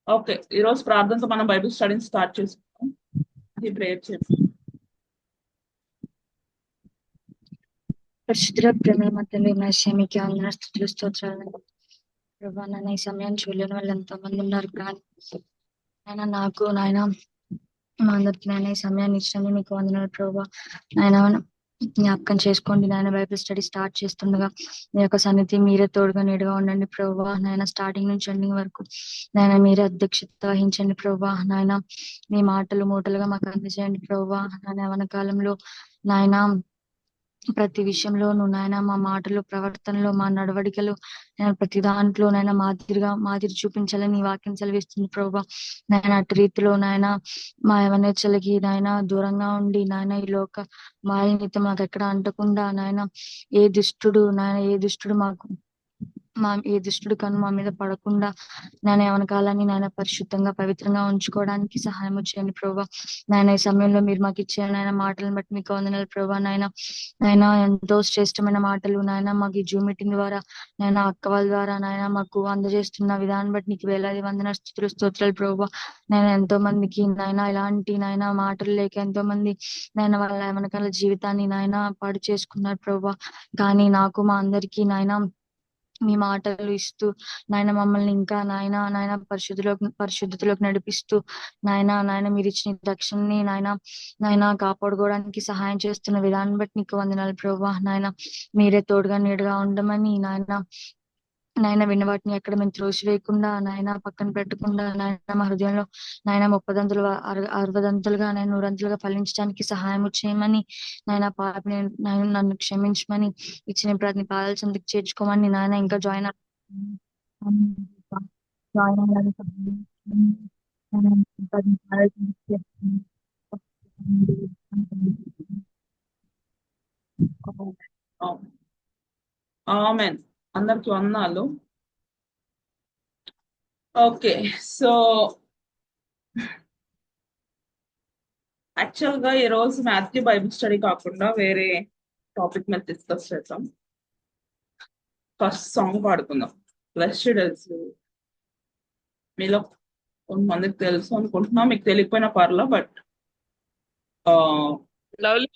Okay, ఈరోజు ప్రార్థనతో మనం బైబిల్ స్టడీని స్టార్ట్ చేసుకుందాం. ఈ ప్రేయర్ చేద్దాం. పరిశుద్ధ ప్రేమ తండ్రి మీకు అందరి స్థుతులు స్తోత్రాలు ప్రభా. నాయన ఈ సమయం చూడలేని వాళ్ళు ఎంతో మంది ఉన్నారు, కానీ నాయన నాకు నాయన మా అందరికి నాయన ఈ సమయాన్ని ఇచ్చినందుకు మీకు వందనాలు ప్రభా. నాయన జ్ఞాపకం చేసుకోండి నాయన. బైబిల్ స్టడీ స్టార్ట్ చేస్తుండగా మీ యొక్క సన్నిధి మీరే తోడుగా నీడుగా ఉండండి ప్రభా. నాయన స్టార్టింగ్ నుంచి ఎండింగ్ వరకు నాయన మీరే అధ్యక్షత వహించండి ప్రభా. నాయన మీ మాటలు మూటలుగా మాకు అందజేయండి ప్రభా. నాయన యవ్వన కాలంలో నాయన ప్రతి విషయంలోనూ నాయన మా మాటలు, ప్రవర్తనలో, మా నడవడికలు, ప్రతి దాంట్లో నాయన మాదిరి చూపించాలని నీ వాక్యం సెలవిస్తుంది ప్రభా. నాయన అటు రీతిలో నాయన మా యవనచలకి నాయన దూరంగా ఉండి నాయన ఈ లోక మాలిన్యత మాకు ఎక్కడ అంటకుండా నాయన ఏ దుష్టుడు ఏ దుష్టుడు కను మా మీద పడకుండా నాయన యవన కాలాన్ని నాయన పరిశుద్ధంగా పవిత్రంగా ఉంచుకోవడానికి సహాయం చేయండి ప్రభా. నాయన ఈ సమయంలో మీరు మాకు ఇచ్చే నాయన మాటలను బట్టి మీకు వందనాలు ప్రభా. నాయన ఎంతో శ్రేష్టమైన మాటలు నాయన మాకు ఈ జూమ్ మీటింగ్ ద్వారా నాయన అక్క వాళ్ళ ద్వారా నాయన మాకు అందజేస్తున్న విధానం బట్టి నీకు వేలాది వందన స్తుతులు స్తోత్రాలు ప్రభా. నేను ఎంతో మందికి నాయన ఇలాంటి నాయన మాటలు లేక ఎంతో మంది నాయన వాళ్ళ యవనకాల జీవితాన్ని నాయన పాడు చేసుకున్నారు ప్రభా. కానీ నాకు మా అందరికీ నాయన మీ మాటలు ఇస్తూ నాయన మమ్మల్ని ఇంకా నాయన పరిశుద్ధతలోకి నడిపిస్తూ నాయన మీరు ఇచ్చిన రక్షణని నాయన కాపాడుకోవడానికి సహాయం చేస్తున్న విధానం బట్టి నీకు వందనాలు ప్రభా. నాయన మీరే తోడుగా నీడుగా ఉండమని నాయన విన్న వాటిని ఎక్కడ మేము త్రోసివేయకుండా నాయన పక్కన పెట్టకుండా నాయన మా హృదయంలో నాయన 30 60 నాయన 100 ఫలించడానికి సహాయం చేయమని నాయన పాపని నాయన నన్ను క్షమించమని ఇచ్చిన ప్రతి పాదాల చెందుకు చేర్చుకోమని నాయన ఇంకా జాయిన్ అవ్వాలని సహాయం చేయమని, నాయన ప్రతి పాదాల చెందుకు చేర్చుకోమని. ఆమెన్. అందరికి వందనాలు. ఓకే, సో యాక్చువల్ గా ఈ రోజు మాథ్యూ బైబిల్ స్టడీ కాకుండా వేరే టాపిక్ మీద డిస్కస్ చేద్దాం. ఫస్ట్ సాంగ్ పాడుకుందాం. బ్లెస్డ్ మీలో కొంతమందికి తెలుసు అనుకుంటున్నా, మీకు తెలియకపోయినా పర్లా, బట్ లవ్లీ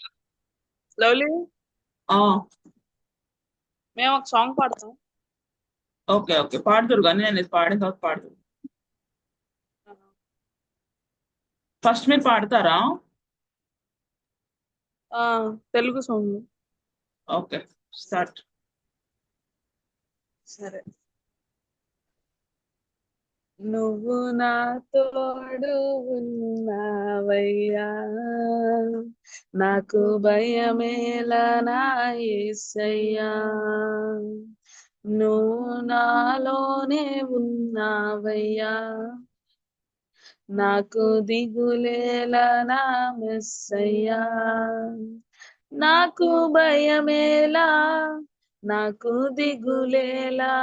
లవ్లీ ఆ మేము ఒక సాంగ్ పాడతాం. ఓకే ఓకే, పాడుతురు కానీ నేను ఇది పాడిన తర్వాత పాడుతురు. ఫస్ట్ మీరు పాడతారా? తెలుగు సాంగ్. Okay, start. సరే. నువ్వు నా తోడు ఉన్నావయ్యా, నాకు భయమేలా నా యేసయ్యా. నువ్వు నాలోనే ఉన్నావయ్యా, నాకు దిగులేలా నా మెస్సయ్యా. నాకు భయమేలా, నాకు దిగులేలా,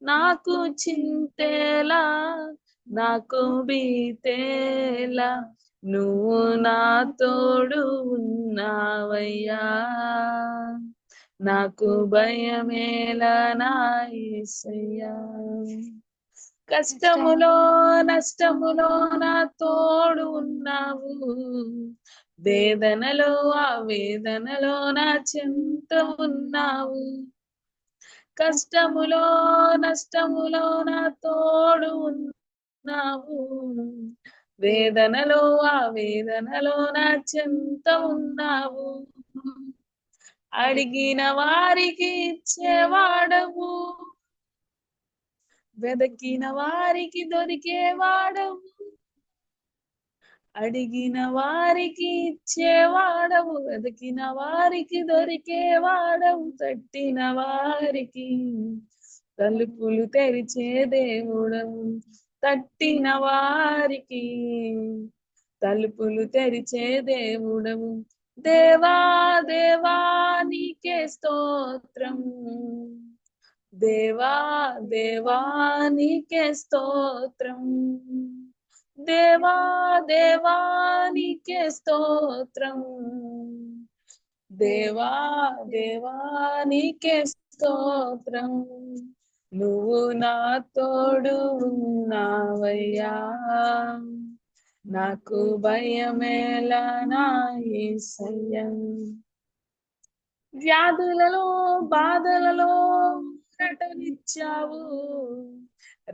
నాకు చింతేలా, నాకు బీతేలా, నువ్వు నా తోడు ఉన్నావయ్యా, నాకు భయమేలా నా యేసయ్యా. కష్టములో నష్టములో నా తోడు ఉన్నావు, వేదనలో ఆ వేదనలో నా చెంత ఉన్నావు. కష్టములో నష్టములో నా తోడు ఉన్నావు, వేదనలో ఆ వేదనలో నా చెంత ఉన్నావు. అడిగిన వారికి ఇచ్చేవాడవు, వెదకిన వారికి దొరికేవాడవు. అడిగిన వారికి ఇచ్చేవాడవు, వెదకిన వారికి దొరికేవాడవు. తట్టిన వారికి తలుపులు తెరిచే దేవుడవు, తట్టిన వారికి తలుపులు తెరిచే దేవుడవు. దేవా దేవా నీకే స్తోత్రం, దేవా దేవా నీకే స్తోత్రం, దేవా దేవా నీకే స్తోత్రం, దేవా దేవా నీకే స్తోత్రం. నువ్వు నా తోడు ఉన్నావయ్యా, నాకు భయమేలా నా యేసయ్యా. వ్యాధులలో బాధలలో ఊరటనిచ్చావు,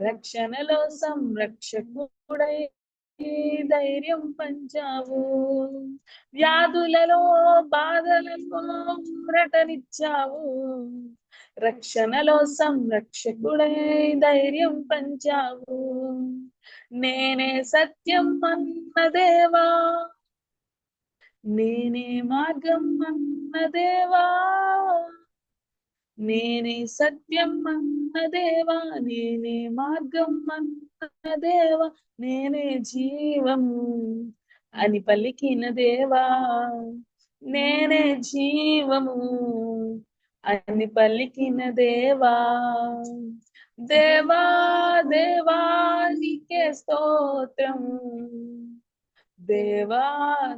రక్షణలో సంరక్షకుడై ధైర్యం పంచావు. వ్యాధులలో బాధలలో ఊరటనిచ్చావు, రక్షణలో సంరక్షకుడై ధైర్యం పంచావు. నేనే సత్యం అన్న దేవా, నేనే మార్గం అన్న దేవా, నేనే సత్యం అన్న దేవా, నేనే మార్గం అన్న దేవా, నేనే జీవము అని పలికిన దేవా, నేనే జీవము అని పలికిన దేవా. దేవా దేవా నీకే స్తోత్రం, దేవా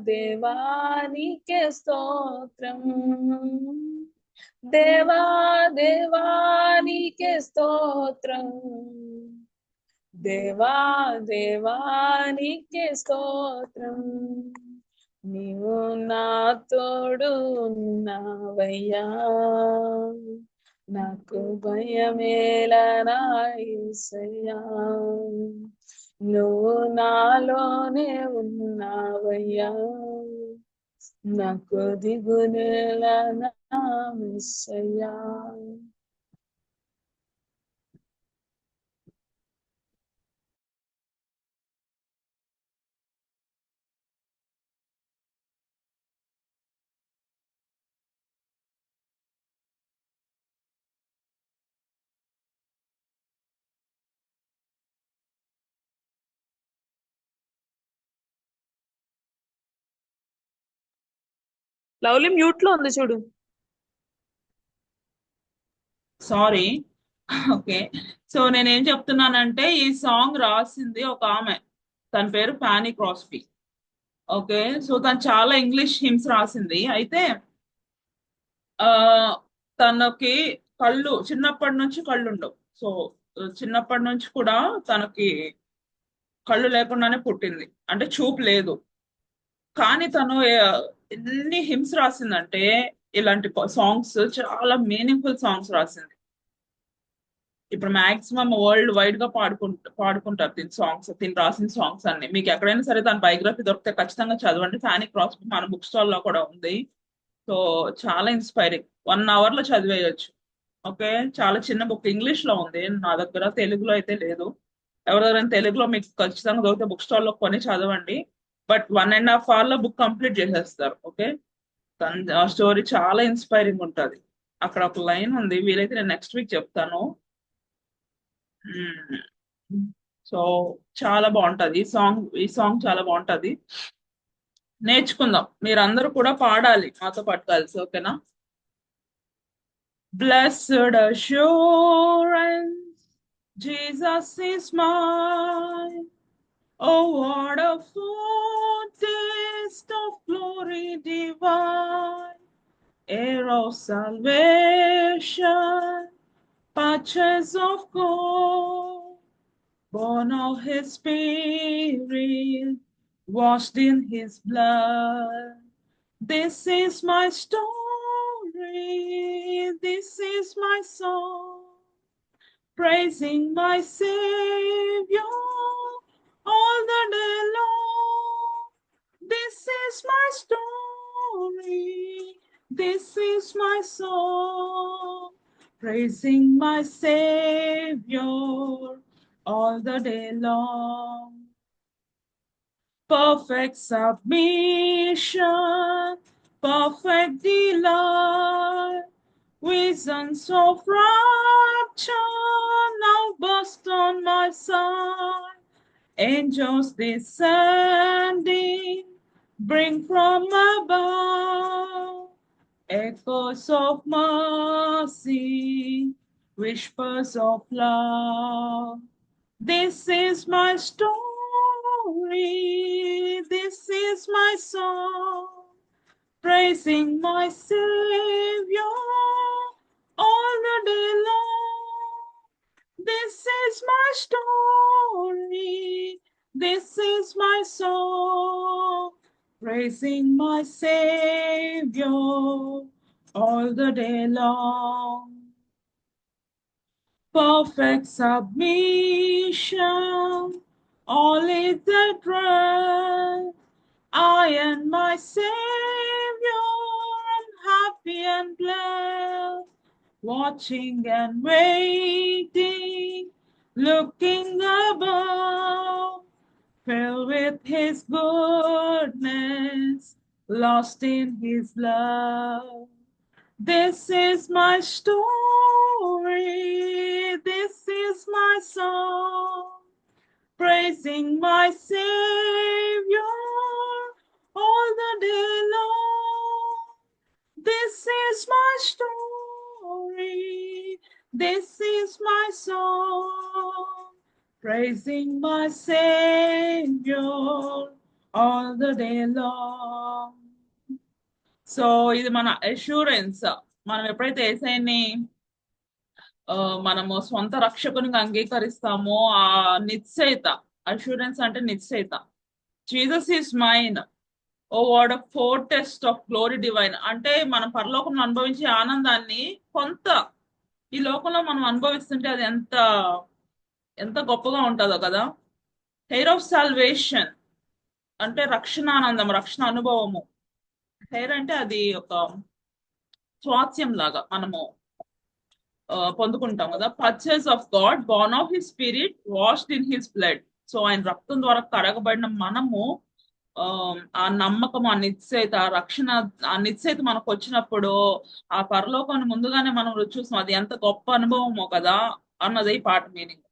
దేవా నీకే స్తోత్రం, దేవా దేవా నీకే స్తోత్రం, దేవా దేవా నీకే స్తోత్రం. నీవు నా తోడు ఉన్నావయ్యా, నాకు భయమేలా నా యేసయ్యా. నువ్వు నాలోనే ఉన్నావయ్యా, నాకు దిగునేలా నా యేసయ్యా. లవ్లీ మ్యూట్ లో ఉంది చూడు. సారీ. ఓకే. సో నేనేం చెప్తున్నానంటే ఈ సాంగ్ రాసింది ఒక ఆమె, తన పేరు ఫ్యానీ క్రాస్బీ. ఓకే. సో తను చాలా ఇంగ్లీష్ హిమ్స్ రాసింది. అయితే ఆ తనకి కళ్ళు చిన్నప్పటి నుంచి కళ్ళు ఉండవు. సో చిన్నప్పటి నుంచి కూడా తనకి కళ్ళు లేకుండానే పుట్టింది, అంటే చూపు లేదు. కానీ తను ఎన్ని హిమ్స్ రాసిందంటే ఇలాంటి సాంగ్స్, చాలా మీనింగ్ఫుల్ సాంగ్స్ రాసింది. ఇప్పుడు మాక్సిమం వరల్డ్ వైడ్ గా పాడుకుంటారు దీని సాంగ్స్, దీని రాసిన సాంగ్స్ అన్ని. మీకు ఎక్కడైనా సరే దాని బయోగ్రఫీ దొరికితే ఖచ్చితంగా చదవండి. ఫ్యానీ క్రాస్బీ మన బుక్ స్టాల్ లో కూడా ఉంది. సో చాలా ఇన్స్పైరింగ్, 1 hour లో చదివేయచ్చు. ఓకే. చాలా చిన్న బుక్, ఇంగ్లీష్ లో ఉంది నా దగ్గర, తెలుగులో అయితే లేదు. ఎవరెవరైనా తెలుగులో మీకు ఖచ్చితంగా దొరికితే బుక్ స్టాల్ లో కొని చదవండి. బట్ 1.5 hour లో బుక్ కంప్లీట్ చేసేస్తారు. ఓకే. ఆ స్టోరీ చాలా ఇన్స్పైరింగ్ ఉంటుంది. అక్కడ ఒక లైన్ ఉంది, వీలైతే నేను నెక్స్ట్ వీక్ చెప్తాను. సో చాలా బాగుంటది ఈ సాంగ్ చాలా బాగుంటది. నేర్చుకుందాం, మీరందరూ కూడా పాడాలి మాతో పాటు కలిసి. ఓకేనా? Blessed assurance, Jesus is mine. Oh, what a foretaste of glory divine, heir of salvation, purchase of gold, born of his spirit, washed in his blood. This is my story, this is my song, praising my Savior all the day long. This is my story, this is my song, praising my Savior all the day long. Perfect submission, perfect delight, visions of rapture now burst on my side. Angels descending, bring from above echoes of mercy, whispers of love. This is my story, this is my song, praising my Savior all the day long. This is my story. This is my song. Praising my Savior all the day long. Perfect submission, all is at rest. I and my Savior am happy and blessed, watching and waiting, looking above, filled with His goodness, lost in His love. This is my story, this is my song, praising my Savior all the day long. This is my story, this is my song, praising my Savior all the day long. So ఇది మన assurance. మనం ఎప్పుడైతే యేసయ్యని మనము సొంత రక్షకునిగా అంగీకరిస్తామో ఆ నిశ్చయిత, assurance అంటే నిశ్చయిత. Jesus is mine, O word of fortress of glory divine. అంటే మనం పరలోకంలో అనుభవించే ఆనందాన్ని కొంత ఈ లోకంలో మనం అనుభవిస్తుంటే అది ఎంత ఎంత గొప్పగా ఉంటుందో కదా. హెయిర్ ఆఫ్ సాల్వేషన్ అంటే రక్షణ ఆనందం, రక్షణ అనుభవము. హెయిర్ అంటే అది ఒక స్వాస్థ్యం లాగా మనము పొందుకుంటాం కదా. Purchase of God, Born of his spirit, washed in his blood. So ఆయన రక్తం ద్వారా కడగబడిన మనము ఆ నమ్మకం, ఆ నిశ్చయిత, ఆ రక్షణ, ఆ నిశ్చయిత మనకు వచ్చినప్పుడు ఆ పరలోకాన్ని ముందుగానే మనం రుచి చూస్తాం. అది ఎంత గొప్ప అనుభవమో కదా అన్నది ఈ పాట meaning.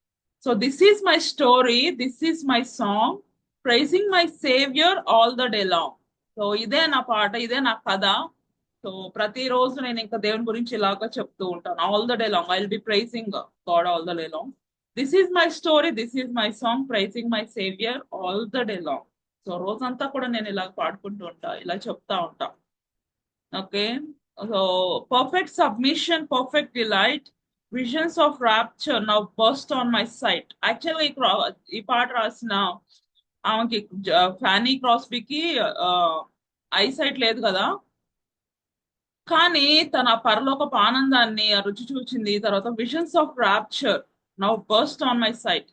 So this is my story, this is my song, praising my saviour all the day long. So ఇదే నా పాట, ఇదే నా కథ. సో ప్రతిరోజు నేను ఇంకా దేవుని గురించి ఇలాగా చెప్తూ ఉంటాను. All the day long I will be praising God all the day long. This is my story, this is my song, praising my saviour all the day long. So రోజంతా కూడా నేను ఇలా పాడుకుంటూ ఉంటా, ఇలా చెప్తా ఉంటా. Okay, so perfect submission, perfect delight, visions of rapture now burst on my sight. యాక్చువల్గా ఈ పాట రాసిన ఆమెకి ఫ్యానీ క్రాస్బీకి ఐసైట్ లేదు కదా, కానీ తన పరలోకపు ఆనందాన్ని రుచి చూచింది. తర్వాత visions of rapture now burst on my sight.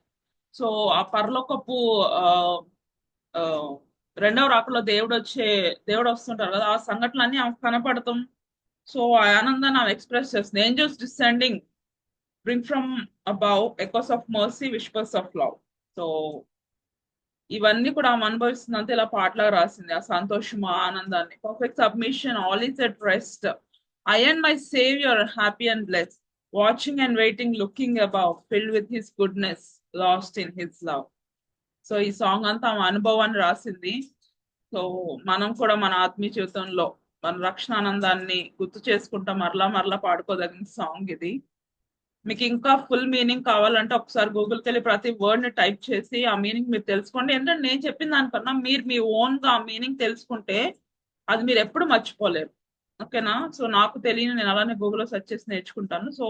So ఆ పరలోకపు రెండవ రాకలో దేవుడు వస్తుంటారు కదా, ఆ సంఘటనలన్నీ ఆమె కనపడతాం. సో ఆ ఆనందాన్ని ఆమె ఎక్స్ప్రెస్ చేస్తుంది. Angels descending, bring from above, echoes of mercy, whispers of love. So ఇవన్నీ కూడా ఆమె అనుభవిస్తుందంటే ఇలా పాటలాగా రాసింది, ఆ సంతోషం, ఆ ఆనందాన్ని. Perfect submission, all is at rest. I and my saviour happy and bless, watching and waiting, looking above, filled with his goodness, last in his love. So ఈ సాంగ్ అంతా ఆమె అనుభవాన్ని రాసింది. సో మనం కూడా మన ఆత్మీయ జీవితంలో మన రక్షణ ఆనందాన్ని గుర్తు చేసుకుంటాం, మరలా మరలా పాడుకోదగిన సాంగ్ ఇది. మీకు ఇంకా ఫుల్ మీనింగ్ కావాలంటే ఒకసారి గూగుల్కి వెళ్ళి ప్రతి వర్డ్ ని టైప్ చేసి ఆ మీనింగ్ మీరు తెలుసుకోండి. ఏంటంటే నేను చెప్పిన దానికన్నా మీరు మీ ఓన్ గా ఆ మీనింగ్ తెలుసుకుంటే అది మీరు ఎప్పుడు మర్చిపోలేరు. ఓకేనా? సో నాకు తెలియని నేను అలానే గూగుల్లో సెర్చ్ చేసి నేర్చుకుంటాను. సో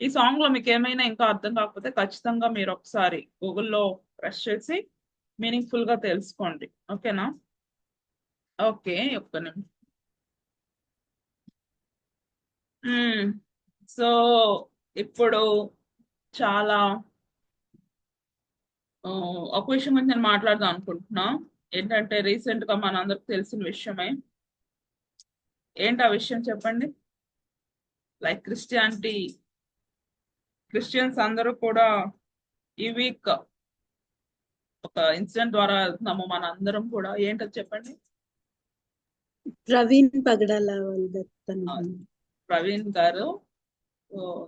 ఈ సాంగ్ లో మీకు ఏమైనా ఇంకా అర్థం కాకపోతే ఖచ్చితంగా మీరు ఒకసారి గూగుల్లో ప్రెస్ చేసి మీనింగ్ ఫుల్ గా తెలుసుకోండి. ఓకేనా? ఓకే, ఒక్క నిమిషం. సో ఇప్పుడు చాలా ఒక విషయం గురించి నేను మాట్లాడదాం అనుకుంటున్నా. ఏంటంటే రీసెంట్ గా మనందరికి తెలిసిన విషయమే. ఏంటి ఆ విషయం చెప్పండి? లైక్ క్రిస్టియన్స్ అందరూ కూడా ఈ వీక్ ఒక ఇన్సిడెంట్ ద్వారా వెళ్తున్నాము మన అందరం కూడా. ఏంటది చెప్పండి? ప్రవీణ్ పగడాల ప్రవీణ్ గారు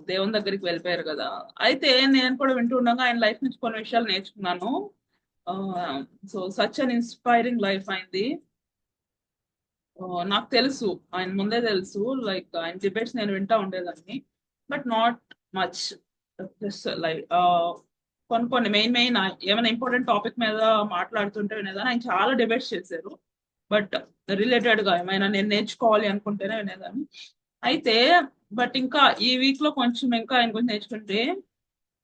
దేవుని దగ్గరికి వెళ్ళిపోయారు కదా. అయితే నేను కూడా వింటూ ఉండగా ఆయన లైఫ్ నుంచి కొన్ని విషయాలు నేర్చుకున్నాను. So such an inspiring life అయింది. నాకు తెలుసు, ఆయన ముందే తెలుసు, లైక్ ఆయన డిబేట్స్ నేను వింటా ఉండేదాన్ని, బట్ నాట్ మచ్. లైక్ కొన్ని మెయిన్ ఏమైనా ఇంపార్టెంట్ టాపిక్ మీద మాట్లాడుతుంటే వినేదాన్ని. ఆయన చాలా డిబేట్స్ చేశారు, బట్ రిలేటెడ్ గా ఏమైనా నేను నేర్చుకోవాలి అనుకుంటేనే వినేదాన్ని. అయితే బట్ ఇంకా ఈ వీక్ లో కొంచెం ఇంకా ఆయన గురించి నేర్చుకుంటే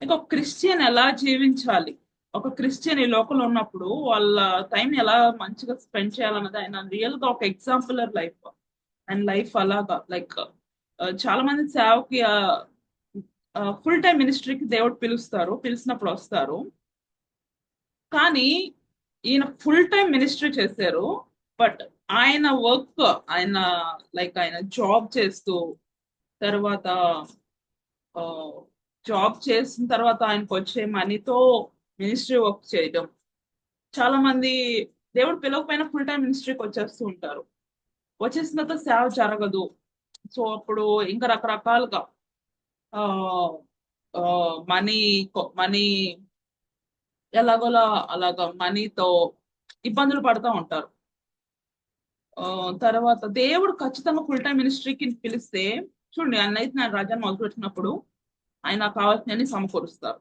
ఇంకా ఒక క్రిస్టియన్ ఎలా జీవించాలి, ఒక క్రిస్టియన్ ఈ లోకంలో ఉన్నప్పుడు వాళ్ళ టైం ఎలా మంచిగా స్పెండ్ చేయాలన్నది ఆయన రియల్ గా ఒక ఎగ్జాంపులర్ లైఫ్. అండ్ లైఫ్ అలాగా లైక్ చాలా మంది సేవకి ఫుల్ టైం మినిస్ట్రీకి దేవుడు పిలుస్తారు, పిలిచినప్పుడు వస్తారు. కానీ ఈయన ఫుల్ టైం మినిస్ట్రీ చేశారు. బట్ ఆయన వర్క్, ఆయన ఆయన జాబ్ చేస్తూ తర్వాత జాబ్ చేసిన తర్వాత ఆయనకు వచ్చే మనీతో మినిస్ట్రీ వర్క్ చేయడం. చాలా మంది దేవుడు పిలవకపోయినా ఫుల్ టైం మినిస్ట్రీకి వచ్చేస్తూ ఉంటారు. వచ్చేసిన తర్వాత సేవ జరగదు. సో అప్పుడు ఇంకా రకరకాలుగా మనీ మనీ ఎలాగోలా అలాగా మనీతో ఇబ్బందులు పడుతూ ఉంటారు. తర్వాత దేవుడు ఖచ్చితంగా ఫుల్ టైం మినిస్ట్రీకి పిలిస్తే చూడండి, అన్నైతే నేను రాజ్యాన్ని మొదలుపెట్టినప్పుడు ఆయన కావాల్సినవి సమకూరుస్తారు.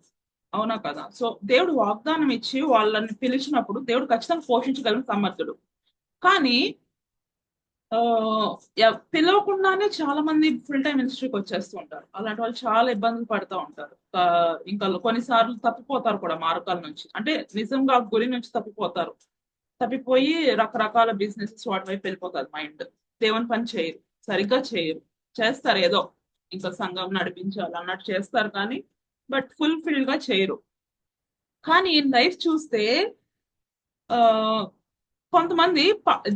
అవునా కదా? సో దేవుడు వాగ్దానం ఇచ్చి వాళ్ళని పిలిచినప్పుడు దేవుడు ఖచ్చితంగా పోషించగలిగిన సమర్థుడు. కానీ పిలవకుండానే చాలా మంది ఫుల్ టైం మినిస్ట్రీకి వచ్చేస్తూ ఉంటారు. అలాంటి వాళ్ళు చాలా ఇబ్బందులు పడుతూ ఉంటారు. ఇంకా కొన్నిసార్లు తప్పిపోతారు కూడా మార్గాల నుంచి, అంటే నిజంగా గురి నుంచి తప్పిపోతారు. తప్పిపోయి రకరకాల బిజినెస్ వాటి వైపు వెళ్ళిపోతారు. మైండ్ దేవుని పని చేయరు, సరిగ్గా చేయరు. చేస్తారు ఏదో ఇంకా సంఘం నడిపించాలి అన్నట్టు చేస్తారు, కానీ బట్ ఫుల్ఫిల్ గా చేయరు. కానీ లైఫ్ చూస్తే ఆ కొంతమంది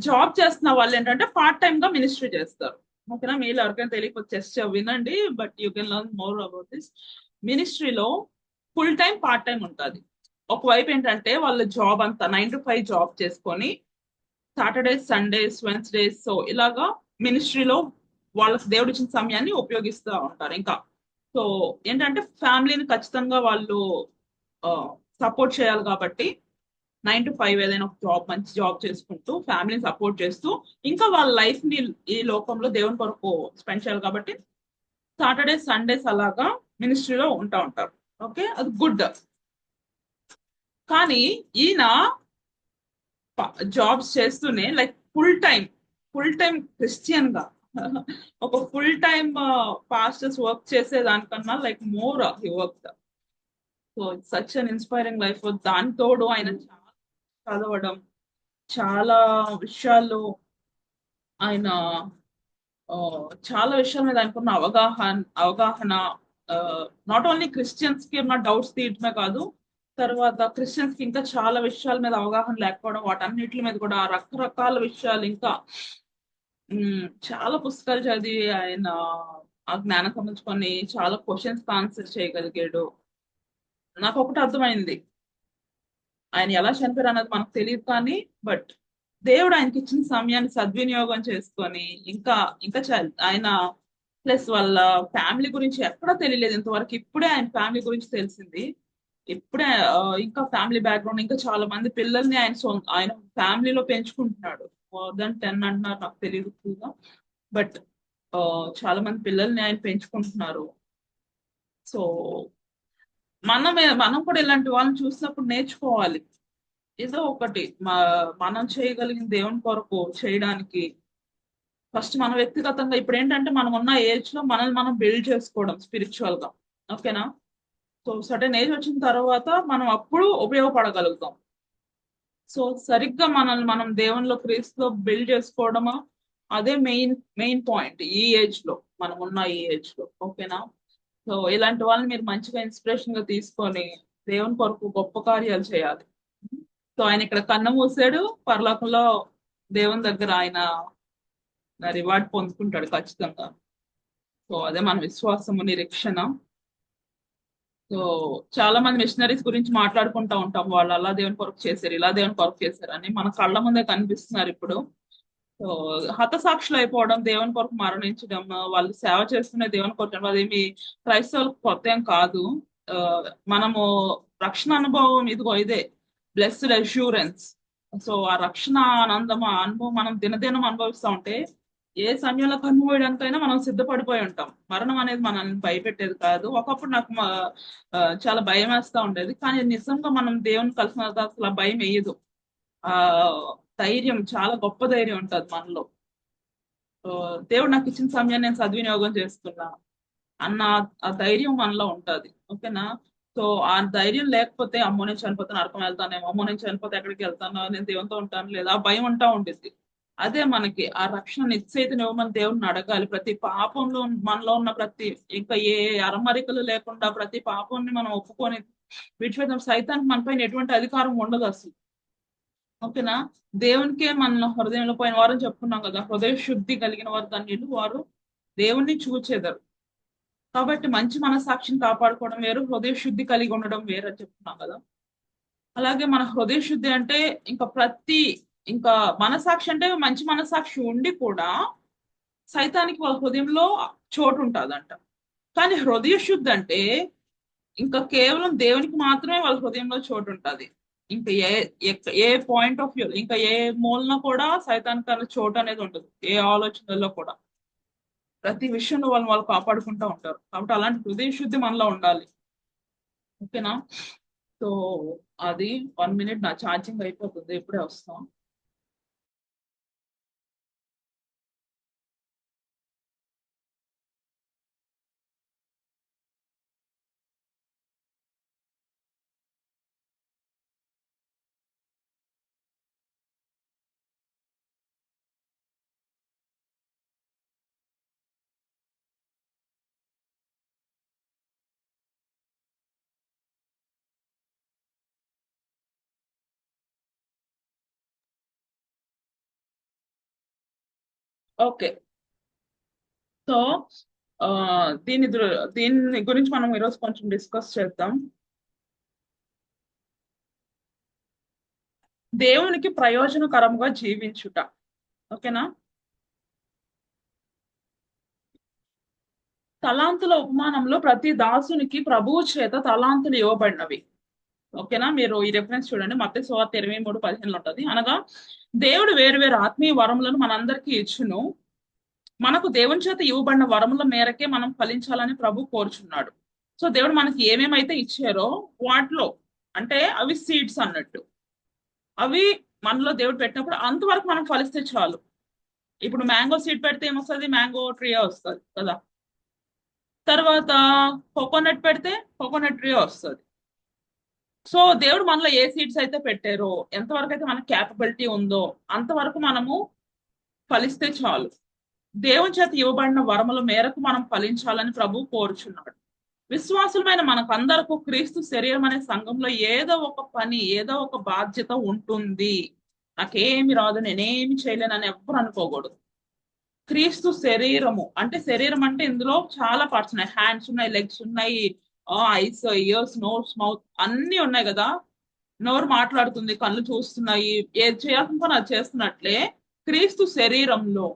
జాబ్ చేస్తున్న వాళ్ళు ఏంటంటే పార్ట్ టైమ్ గా మినిస్ట్రీ చేస్తారు. ఓకేనా? మీరు ఎవరికైనా తెలియకపోతే జస్ట్ వినండి, but you can learn more about this. మినిస్ట్రీలో ఫుల్ టైం పార్ట్ టైం ఉంటుంది. ఒకవైపు ఏంటంటే వాళ్ళ జాబ్ అంతా 9 to 5 జాబ్ చేసుకొని సాటర్డేస్, సండేస్, వెన్స్డేస్ సో ఇలాగా మినిస్ట్రీలో వాళ్ళకి దేవుడు ఇచ్చిన సమయాన్ని ఉపయోగిస్తూ ఉంటారు. ఇంకా సో ఏంటంటే ఫ్యామిలీని ఖచ్చితంగా వాళ్ళు సపోర్ట్ చేయాలి కాబట్టి 9 to 5 ఏదైనా ఒక జాబ్, మంచి జాబ్ చేసుకుంటూ ఫ్యామిలీని సపోర్ట్ చేస్తూ ఇంకా వాళ్ళ లైఫ్ ని ఈ లోకంలో దేవుని కొరకు స్పెండ్ చేయాలి కాబట్టి సాటర్డేస్, సండేస్ అలాగా మినిస్ట్రీలో ఉంటారు. ఓకే, అది గుడ్. కానీ ఈయన జాబ్స్ చేస్తూనే ఫుల్ టైం క్రిస్టియన్ గా ఒక ఫుల్ టైం పాస్టర్స్ వర్క్ చేసేదానికన్నా more he work. So it's such an inspiring life. దాని తోడు ఆయన చాలా చదవడం, చాలా విషయాలు ఆయన చాలా విషయాల మీద ఆయనకున్న అవగాహన నాట్ ఓన్లీ క్రిస్టియన్స్ కి ఉన్న డౌట్స్ తీయటమే కాదు, తర్వాత క్రిస్టియన్స్ కి ఇంకా చాలా విషయాల మీద అవగాహన లేకపోవడం, వాటన్నిటి మీద కూడా రకరకాల విషయాలు ఇంకా చాలా పుస్తకాలు చదివి ఆయన ఆ జ్ఞానం సంబంధించుకొని చాలా క్వశ్చన్స్ ఆన్సర్ చేయగలిగాడు. నాకు ఒకటి అర్థమైంది, ఆయన ఎలా చనిపోయారు అన్నది మనకు తెలియదు, కానీ బట్ దేవుడు ఆయనకి ఇచ్చిన సమయాన్ని సద్వినియోగం చేసుకొని ఇంకా ఇంకా ఆయన ప్లస్ వాళ్ళ ఫ్యామిలీ గురించి ఎక్కడా తెలియలేదు ఇంతవరకు. ఇప్పుడే ఆయన ఫ్యామిలీ గురించి తెలిసింది. ఇప్పుడే ఇంకా ఫ్యామిలీ బ్యాక్గ్రౌండ్, ఇంకా చాలా మంది పిల్లల్ని ఆయన ఫ్యామిలీలో పెంచుకుంటున్నాడు. మోర్ దెన్ 10 అంటున్నారు, నాకు తెలియదు. బట్ చాలా మంది పిల్లల్ని ఆయన పెంచుకుంటున్నారు. సో మనం కూడా ఇలాంటి వాళ్ళని చూసినప్పుడు నేర్చుకోవాలి. ఏదో ఒకటి మనం చేయగలిగిన దేవుని కొరకు చేయడానికి ఫస్ట్ మన వ్యక్తిగతంగా ఇప్పుడు ఏంటంటే మనం ఉన్న ఏజ్ లో మనల్ని మనం బిల్డ్ చేసుకోవడం స్పిరిచువల్ గా. ఓకేనా? సో సర్టెన్ ఏజ్ వచ్చిన తర్వాత మనం అప్పుడు ఉపయోగపడగలుగుతాం. సో సరిగ్గా మనల్ని మనం దేవునిలో క్రీస్తులో బిల్డ్ చేసుకోవడమా, అదే మెయిన్ పాయింట్ ఈ ఏజ్ లో, మనం ఉన్న ఈ ఏజ్ లో. ఓకేనా? సో ఇలాంటి వాళ్ళని మీరు మంచిగా ఇన్స్పిరేషన్ గా తీసుకొని దేవుని కొరకు గొప్ప కార్యాలు చేయాలి. సో ఆయన ఇక్కడ కన్ను మూసాడు, పరలోకంలో దేవుని దగ్గర ఆయన రివార్డ్ పొందుకుంటాడు ఖచ్చితంగా. సో అదే మన విశ్వాసము, నిరీక్షణ. సో చాలా మంది మిషనరీస్ గురించి మాట్లాడుకుంటా ఉంటాం, వాళ్ళు అలా దేవుని కొరకు చేశారు, ఇలా దేవుని కొరకు చేశారు అని మన కళ్ళ ముందే కనిపిస్తున్నారు ఇప్పుడు. సో హతసాక్షులు అయిపోవడం, దేవుని కొరకు మరణించడం, వాళ్ళు సేవ చేస్తున్న దేవుని కొరకు, అదేమి క్రైస్తవులకు కొత్త ఏం కాదు. మనము రక్షణ అనుభవం ఇదిగో ఇదే బ్లెస్డ్ అష్యూరెన్స్. సో ఆ రక్షణ ఆనందం, ఆ అనుభవం మనం దినదినం అనుభవిస్తూ ఉంటే ఏ సమయంలో కన్నుపోయడానికైనా మనం సిద్ధపడిపోయి ఉంటాం. మరణం అనేది మనల్ని భయపెట్టేది కాదు. ఒకప్పుడు నాకు చాలా భయం వేస్తూ ఉండేది, కానీ నిజంగా మనం దేవుని కలిసిన తర్వాత అసలు ఆ భయం వేయదు. ఆ ధైర్యం, చాలా గొప్ప ధైర్యం ఉంటుంది మనలో. దేవుడు నాకు ఇచ్చిన సమయాన్ని నేను సద్వినియోగం చేస్తున్నా అన్న ఆ ధైర్యం మనలో ఉంటది. ఓకేనా? సో ఆ ధైర్యం లేకపోతే అమ్మో నేను చనిపోతే నరకం వెళ్తానేమో, అమ్మో నేను చనిపోతే ఎక్కడికి వెళ్తానో, నేను దేవునితో ఉంటాను లేదా, ఆ భయం ఉంటా ఉంటుంది. అదే మనకి ఆ రక్షణ నిశ్చయితను ఇవ్వమని దేవుడిని అడగాలి. ప్రతి పాపంలో మనలో ఉన్న ప్రతి ఇంకా ఏ అరమరికలు లేకుండా ప్రతి పాపాన్ని మనం ఒప్పుకొని విడిచిపెట్టిన సైతానికి మన పైన ఎటువంటి అధికారం ఉండదు అసలు. ఓకేనా? దేవునికే మన హృదయంలో పోయిన వారం చెప్పుకున్నాం కదా, హృదయ శుద్ధి కలిగిన వారు ధన్యులు, వారు దేవుణ్ణి చూచెదరు. కాబట్టి మంచి మనసాక్షిని కాపాడుకోవడం వేరు, హృదయ శుద్ధి కలిగి ఉండడం వేరు అని చెప్తున్నాం కదా. అలాగే మన హృదయ శుద్ధి అంటే ఇంకా మనసాక్షి అంటే మంచి మనసాక్షి ఉండి కూడా సైతానికి వాళ్ళ హృదయంలో చోటు ఉంటుందంట. కానీ హృదయ శుద్ధి అంటే ఇంకా కేవలం దేవునికి మాత్రమే వాళ్ళ హృదయంలో చోటు ఉంటుంది. ఇంకా ఏ పాయింట్ ఆఫ్ వ్యూ, ఇంకా ఏ మూలన కూడా సైతానికి అనే చోటు అనేది ఉండదు, ఏ ఆలోచనలో కూడా. ప్రతి విషయంలో వాళ్ళు కాపాడుకుంటూ ఉంటారు. కాబట్టి అలాంటి హృదయ శుద్ధి మనలో ఉండాలి. ఓకేనా? సో అది 1 minute, నా ఛార్జింగ్ అయిపోతుంది, ఇప్పుడే వస్తాం. ఓకే. సో ఆ, దీని గురించి మనం ఈరోజు కొంచెం డిస్కస్ చేద్దాం. దేవునికి ప్రయోజనకరంగా జీవించుట. ఓకేనా? తలాంతుల ఉపమానంలో ప్రతి దాసునికి ప్రభువు చేత తలాంతులు ఇవ్వబడినవి. ఓకేనా? మీరు ఈ రెఫరెన్స్ చూడండి, మత్తయి సువార్త 23:15 ఉంటది. అనగా దేవుడు వేరు వేరు ఆత్మీయ వరములను మనందరికీ ఇచ్చును, మనకు దేవుని చేత ఇవ్వబడిన వరముల మేరకే మనం ఫలించాలని ప్రభు కోరుచున్నాడు. సో దేవుడు మనకి ఏమేమైతే ఇచ్చారో వాటిలో, అంటే అవి సీడ్స్ అన్నట్టు, అవి మనలో దేవుడు పెట్టినప్పుడు అంతవరకు మనం ఫలిస్తే చాలు. ఇప్పుడు మ్యాంగో సీడ్ పెడితే ఏమొస్తుంది? మ్యాంగో ట్రీ వస్తుంది కదా. తర్వాత కోకోనట్ పెడితే కోకోనట్ ట్రీ వస్తుంది. సో దేవుడు మనలో ఏ సీడ్స్ అయితే పెట్టారో, ఎంతవరకు అయితే మనకు క్యాపబిలిటీ ఉందో అంతవరకు మనము ఫలిస్తే చాలు. దేవుని చేత ఇవ్వబడిన వరముల మేరకు మనం ఫలించాలని ప్రభు కోరుచున్నాడు. విశ్వాసులమైన మనకందరకు క్రీస్తు శరీరం అనే సంఘంలో ఏదో ఒక పని, ఏదో ఒక బాధ్యత ఉంటుంది. నాకేమి రాదు, నేనేమి చేయలేనని ఎవ్వరు అనుకోకూడదు. క్రీస్తు శరీరము అంటే, శరీరం అంటే ఇందులో చాలా పార్ట్స్ ఉన్నాయి. హ్యాండ్స్ ఉన్నాయి, లెగ్స్ ఉన్నాయి, ఐస్, ఇయర్స్, నోస్, మౌత్ అన్ని ఉన్నాయి కదా. నోరు మాట్లాడుతుంది, కళ్ళు చూస్తున్నాయి, ఏది చేయాలనుకుని అది చేస్తున్నట్లే క్రీస్తు శరీరంలో,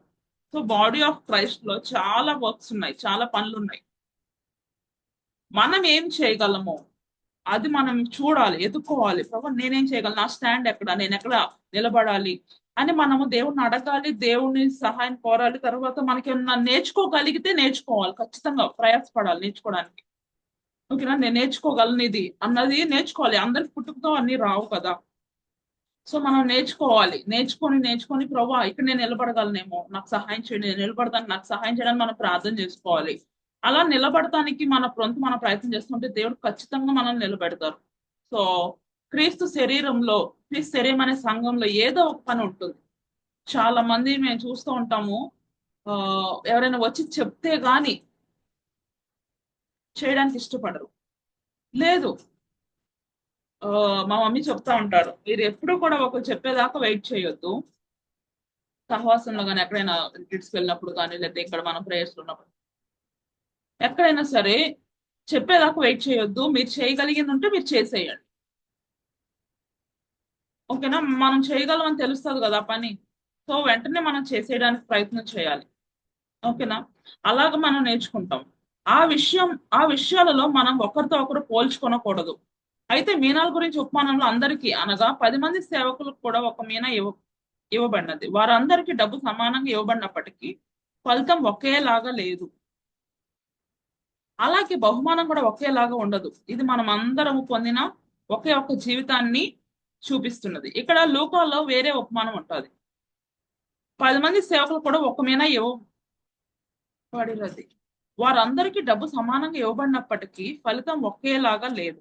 సో బాడీ ఆఫ్ క్రైస్ట్ లో చాలా వర్క్స్ ఉన్నాయి, చాలా పనులు ఉన్నాయి. మనం ఏం చేయగలమో అది మనం చూడాలి, ఎదుర్కోవాలి. ప్రభు నేనేం చేయగలను, నా స్టాండ్ ఎక్కడ, నేను ఎక్కడ నిలబడాలి అని మనము దేవుణ్ణి అడగాలి, దేవుని సహాయం కోరాలి. తర్వాత మనకి ఏమన్నా నేర్చుకోగలిగితే నేర్చుకోవాలి, ఖచ్చితంగా ప్రయాసపడాలి నేర్చుకోవడానికి. ఓకేనా? నేను నేర్చుకోగలను ఇది అన్నది నేర్చుకోవాలి. అందరికి పుట్టుకతో అన్ని రావు కదా. సో మనం నేర్చుకొని ప్రభా ఇక్కడ నేను నిలబడగలనేమో, నాకు సహాయం చేయండి, నేను నిలబడతాను, నాకు సహాయం చేయడానికి మనం ప్రార్థన చేసుకోవాలి. అలా నిలబడటానికి మన ప్రయత్నం చేస్తుంటే దేవుడు ఖచ్చితంగా మనం నిలబెడతారు. సో క్రీస్తు శరీరం అనే సంఘంలో ఏదో ఒక పని ఉంటుంది. చాలా మంది మేము చూస్తూ ఉంటాము, ఎవరైనా వచ్చి చెప్తే గాని చేయడానికి ఇష్టపడరు. లేదు, మా మమ్మీ చెప్తా ఉంటారు, మీరు ఎప్పుడు కూడా ఒకరు చెప్పేదాకా వెయిట్ చేయొద్దు. సహవాసంలో కానీ, ఎక్కడైనా రిట్రీట్స్ వెళ్ళినప్పుడు కానీ, లేకపోతే ఇక్కడ మనం ప్రేయర్స్ ఉన్నప్పుడు, ఎక్కడైనా సరే చెప్పేదాకా వెయిట్ చేయొద్దు. మీరు చేయగలిగింది ఉంటే మీరు చేసేయండి. ఓకేనా? మనం చేయగలం అని తెలుస్తుంది కదా పని, సో వెంటనే మనం చేసేయడానికి ప్రయత్నం చేయాలి. ఓకేనా? అలాగ మనం నేర్చుకుంటాం. ఆ విషయాలలో మనం ఒకరితో ఒకరు పోల్చుకొనకూడదు. అయితే మీనాల గురించి ఉపమానంలో అందరికీ, అనగా 10 మంది సేవకులకు కూడా ఒక మీనా ఇవ్వబడినది. వారందరికీ డబ్బు సమానంగా ఇవ్వబడినప్పటికీ ఫలితం ఒకేలాగా లేదు. అలాగే బహుమానం కూడా ఒకేలాగా ఉండదు. ఇది మనం అందరము పొందిన ఒకే ఒక్క జీవితాన్ని చూపిస్తున్నది. ఇక్కడ లూకాలో వేరే ఉపమానం ఉంటుంది. 10 మంది సేవకులు కూడా ఒక మీనా ఇవ్వబడినది. వారందరికీ డబ్బు సమానంగా ఇవ్వబడినప్పటికీ ఫలితం ఒకేలాగా లేదు.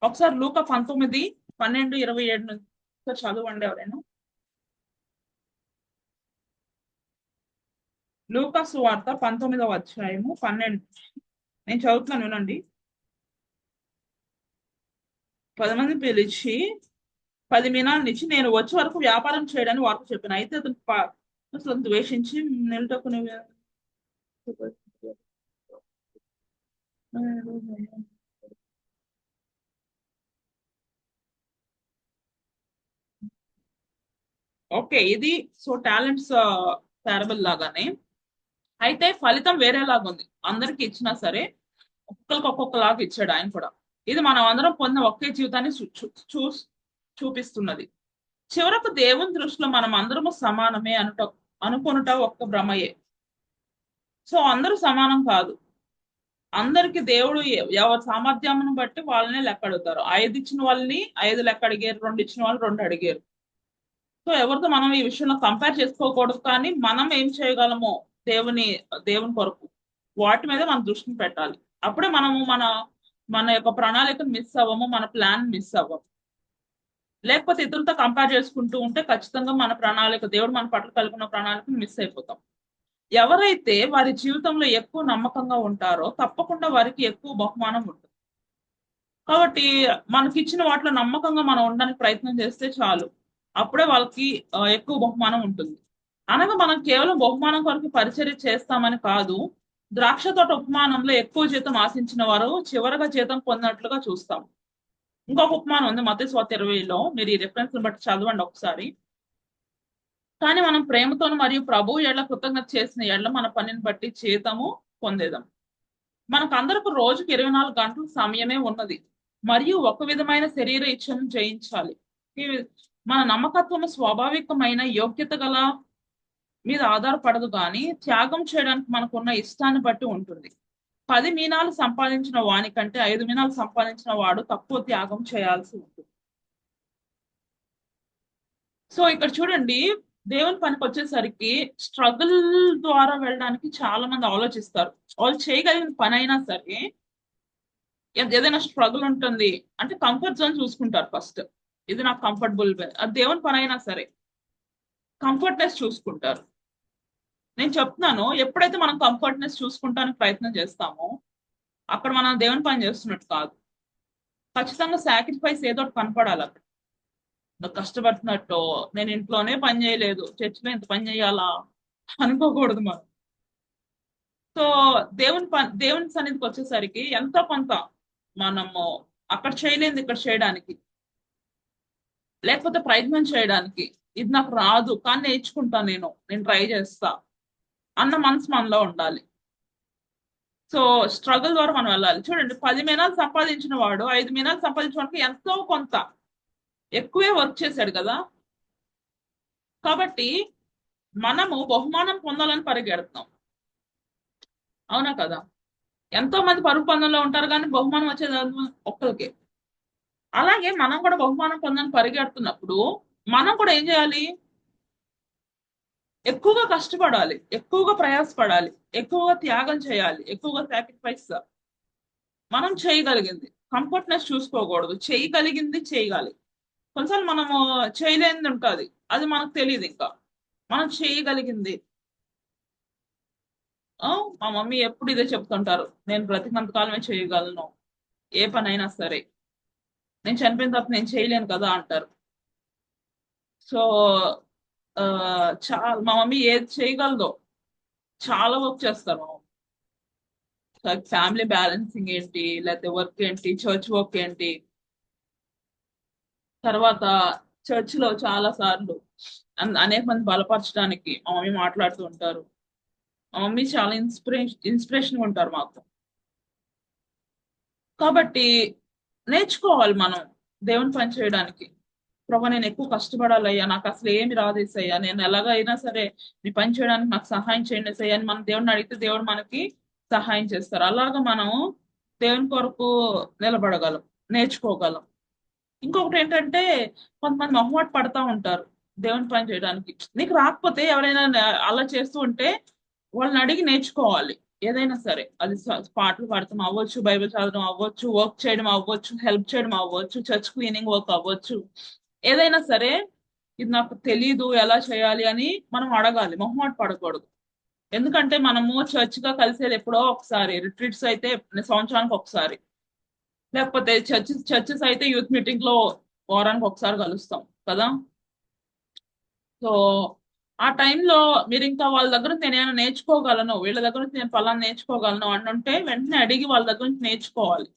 ఒకసారి లూకా 19:12-27 చదవండి ఎవరైనా. లూకా సువార్త 19వ అధ్యాయము 12. నేను చదువుతున్నాను వినండి. 10 మంది పిలిచి 10 మీనాలు ఇచ్చి నేను వచ్చే వరకు వ్యాపారం చేయడానికి వారితో చెప్పాను. అయితే అతను ద్వేషించి నిలటకు ఓకే, ఇది సో టాలెంట్స్ పారబుల్ లాగానే. అయితే ఫలితం వేరేలాగా ఉంది. అందరికి ఇచ్చినా సరే ఒక్కొక్కరికి ఒక్కొక్కలాగా ఇచ్చాడు ఆయన కూడా. ఇది మనం అందరం పొందిన ఒకే జీవితాన్ని చూపిస్తున్నది. చివరకు దేవుని దృష్టిలో మనం అందరము సమానమే అనుకొనుట ఒక్క భ్రమయే. సో అందరూ సమానం కాదు. అందరికి దేవుడు ఎవరి సామర్థ్యాన్ని బట్టి వాళ్ళనే లెక్క అడుగుతారు. 5 ఇచ్చిన వాళ్ళని 5 లెక్క అడిగారు, 2 ఇచ్చిన వాళ్ళు 2 అడిగారు. సో ఎవరితో మనం ఈ విషయంలో కంపేర్ చేసుకోకూడదు. కానీ మనం ఏం చేయగలమో దేవుని కొరకు వాటి మీద మనం దృష్టిని పెట్టాలి. అప్పుడే మనము మన యొక్క ప్రణాళికను మిస్ అవ్వము, మన ప్లాన్ మిస్ అవ్వము. లేకపోతే ఇతరులతో కంపేర్ చేసుకుంటూ ఉంటే ఖచ్చితంగా మన ప్రణాళిక, దేవుడు మన పట్ల కలిగిన ప్రణాళికను మిస్ అయిపోతాం. ఎవరైతే వారి జీవితంలో ఎక్కువ నమ్మకంగా ఉంటారో తప్పకుండా వారికి ఎక్కువ బహుమానం ఉంటుంది. కాబట్టి మనకి ఇచ్చిన వాటిలో నమ్మకంగా మనం ఉండడానికి ప్రయత్నం చేస్తే చాలు. అప్పుడే వాళ్ళకి ఎక్కువ బహుమానం ఉంటుంది. అనగా మనం కేవలం బహుమానం కొరకు పరిచర్య చేస్తామని కాదు. ద్రాక్ష తోట ఉపమానంలో ఎక్కువ జీతం ఆశించిన వారు చివరగా జీతం పొందినట్లుగా చూస్తాం. ఇంకొక ఉపమానం ఉంది మత్తయి సువార్త 20లో. మీరు ఈ రిఫరెన్స్ బట్టి చదవండి ఒకసారి. కానీ మనం ప్రేమతోను మరియు ప్రభు ఎడ్ల కృతజ్ఞత చేసిన ఎడ్ల మన పనిని బట్టి జీతము పొందేదాం. మనకు అందరికి రోజుకి 24 గంటల సమయమే ఉన్నది మరియు ఒక విధమైన శరీర ఇచ్ఛను జయించాలి. మన నమ్మకత్వము స్వాభావికమైన యోగ్యత గల మీద ఆధారపడదు, కానీ త్యాగం చేయడానికి మనకున్న ఇష్టాన్ని బట్టి ఉంటుంది. 10 మీనాలు సంపాదించిన వాని కంటే 5 మీనాలు సంపాదించిన వాడు తక్కువ త్యాగం చేయాల్సి ఉంటుంది. సో ఇక్కడ చూడండి, దేవుని పనికి వచ్చేసరికి స్ట్రగుల్ ద్వారా వెళ్ళడానికి చాలా మంది ఆలోచిస్తారు. వాళ్ళు చేయగలిగిన పని అయినా సరే ఏదైనా స్ట్రగుల్ ఉంటుంది అంటే కంఫర్ట్ జోన్ చూసుకుంటారు ఫస్ట్. ఇది నాకు కంఫర్టబుల్. అది దేవుని పని అయినా సరే కంఫర్ట్నెస్ చూసుకుంటారు. నేను చెప్తున్నాను, ఎప్పుడైతే మనం కంఫర్ట్నెస్ చూసుకుంటానికి ప్రయత్నం చేస్తామో అక్కడ మనం దేవుని పని చేస్తున్నట్టు కాదు. ఖచ్చితంగా సాక్రిఫైస్ ఏదో కనపడాలి అక్కడ. కష్టపడుతున్నట్టు నేను ఇంట్లోనే పని చేయలేదు, చర్చిలో ఇంత పని చేయాలా అనుకోకూడదు మనం. సో దేవుని సన్నిధికి వచ్చేసరికి ఎంతో కొంత మనము అక్కడ చేయలేదు ఇక్కడ చేయడానికి, లేకపోతే ప్రయత్నం చేయడానికి. ఇది నాకు రాదు కానీ నేర్చుకుంటా, నేను ట్రై చేస్తా అన్న మనసు మనలో ఉండాలి. సో స్ట్రగుల్ ద్వారా మనం వెళ్ళాలి. చూడండి, 10 మీనాలు సంపాదించిన వాడు 5 మీనాలు సంపాదించిన వాడికి ఎంతో కొంత ఎక్కువే వర్క్ చేశాడు కదా. కాబట్టి మనము బహుమానం పొందాలని పరిగెడుతున్నాం, అవునా కదా. ఎంతో మంది పరుగు పందెంలో ఉంటారు కానీ బహుమానం వచ్చేది ఒక్కరికి. అలాగే మనం కూడా బహుమానం పొందాలని పరిగెడుతున్నప్పుడు మనం కూడా ఏం చేయాలి? ఎక్కువగా కష్టపడాలి, ఎక్కువగా ప్రయాసపడాలి, ఎక్కువగా త్యాగం చేయాలి, ఎక్కువగా సాక్రిఫైస్. మనం చేయగలిగింది, కంఫర్ట్నెస్ చూసుకోకూడదు. చేయగలిగింది చేయగాలి. కొన్నిసార్లు మనము చేయలేనిది ఉంటుంది, అది మనకు తెలియదు. ఇంకా మనం చేయగలిగింది. మా మమ్మీ ఎప్పుడు ఇదే చెప్తుంటారు, నేను బ్రతికినంతకాలమే చేయగలను ఏ పని అయినా సరే, నేను చనిపోయిన తర్వాత నేను చేయలేను కదా అంటారు. సో చాలా మా మమ్మీ ఏది చేయగలదో చాలా వర్క్ చేస్తారు. ఫ్యామిలీ బ్యాలెన్సింగ్ ఏంటి, లేకపోతే వర్క్ ఏంటి, చర్చ్ వర్క్ ఏంటి. తర్వాత చర్చ్ లో చాలా సార్లు అనేక మంది బలపరచడానికి మా మమ్మీ మాట్లాడుతూ ఉంటారు. మా మమ్మీ చాలా ఇన్స్పిరేషన్ ఉంటారు మాకు. కాబట్టి నేర్చుకోవాలి మనం దేవుని పని చేయడానికి. ప్రభా నేను ఎక్కువ కష్టపడాలయ్యా, నాకు అసలు ఏమి రాదేసయ్యా, నేను ఎలాగైనా సరే నీ పని చేయడానికి నాకు సహాయం చేయండి సయ్యా అని మనం దేవుడిని అడిగితే దేవుడు మనకి సహాయం చేస్తారు. అలాగా మనం దేవుని కొరకు నిలబడగలం, నేర్చుకోగలం. ఇంకొకటి ఏంటంటే, కొంతమంది మొహమాట పడతా ఉంటారు దేవుని పని చేయడానికి. నీకు రాకపోతే ఎవరైనా అలా చేస్తూ ఉంటే వాళ్ళని అడిగి నేర్చుకోవాలి. ఏదైనా సరే అది పాటలు పాడటం అవ్వచ్చు, బైబిల్ చదవడం అవ్వచ్చు, వర్క్ చేయడం అవ్వచ్చు, హెల్ప్ చేయడం అవ్వచ్చు, చర్చ్ క్లీనింగ్ వర్క్ అవ్వచ్చు, ఏదైనా సరే ఇది నాకు తెలీదు ఎలా చేయాలి అని మనం అడగాలి, మొహమాట పడకూడదు. ఎందుకంటే మనము చర్చ్ గా కలిసేది ఎప్పుడో ఒకసారి, రిట్రీట్స్ అయితే సంవత్సరానికి ఒకసారి, లేకపోతే చర్చెస్ అయితే యూత్ మీటింగ్ లో వారానికి ఒకసారి కలుస్తాం కదా. సో ఆ టైంలో మీరు ఇంకా వాళ్ళ దగ్గర నుంచి నేను ఏమైనా నేర్చుకోగలను, వీళ్ళ దగ్గర నుంచి నేను పలానా నేర్చుకోగలను అని అంటే వెంటనే అడిగి వాళ్ళ దగ్గర నుంచి నేర్చుకోవాలి.